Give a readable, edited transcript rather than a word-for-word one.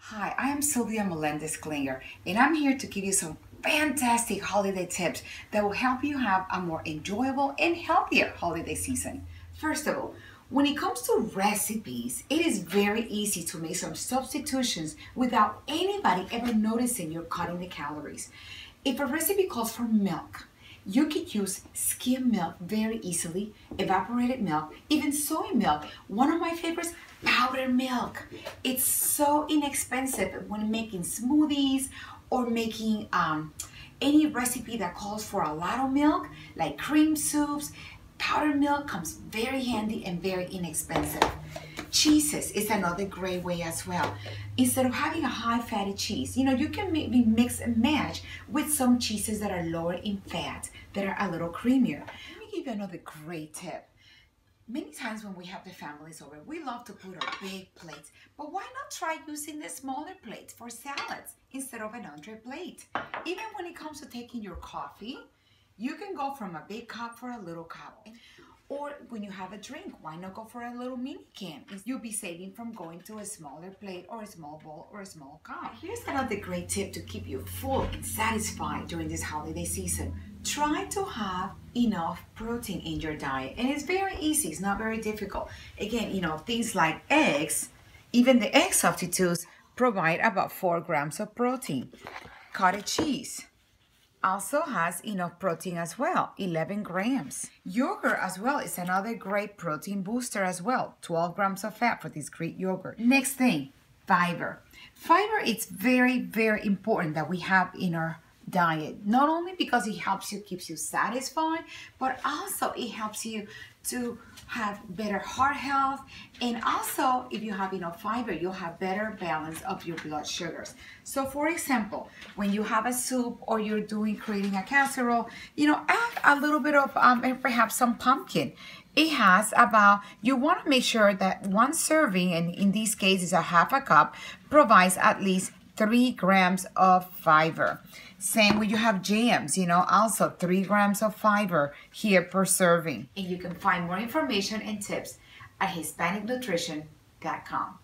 Hi, I am Sylvia Melendez Klinger, and I'm here to give you some fantastic holiday tips that will help you have a more enjoyable and healthier holiday season. First of all, when it comes to recipes, it is very easy to make some substitutions without anybody ever noticing you're cutting the calories. If a recipe calls for milk, you can use skim milk very easily, evaporated milk, even soy milk. One of my favorites, powdered milk. It's so inexpensive when making smoothies or making any recipe that calls for a lot of milk, like cream soups. Powdered milk comes very handy and very inexpensive. Cheeses is another great way as well. Instead of having a high fatty cheese, you can maybe mix and match with some cheeses that are lower in fat, that are a little creamier. Let me give you another great tip. Many times when we have the families over, we love to put a big plate, but why not try using the smaller plates for salads instead of an entree plate? Even when it comes to taking your coffee, you can go from a big cup for a little cup. Or when you have a drink, why not go for a little mini can? You'll be saving from going to a smaller plate or a small bowl or a small cup. Here's another great tip to keep you full and satisfied during this holiday season. Try to have enough protein in your diet. And it's very easy, it's not very difficult. Again, things like eggs, even the egg substitutes provide about 4 grams of protein. Cottage cheese also has enough protein as well, 11 grams. Yogurt as well is another great protein booster as well, 12 grams of fat for this Greek yogurt. Next thing, fiber. Fiber is very, very important that we have in our diet, not only because it keeps you satisfied, but also it helps you to have better heart health, and also if you have enough fiber, you'll have better balance of your blood sugars. So for example, when you have a soup or you're creating a casserole, add a little bit of perhaps some pumpkin. It has you want to make sure that one serving, and in this case is a half a cup, provides at least 3 grams of fiber. Same when you have jams, also 3 grams of fiber here per serving. And you can find more information and tips at HispanicNutrition.com.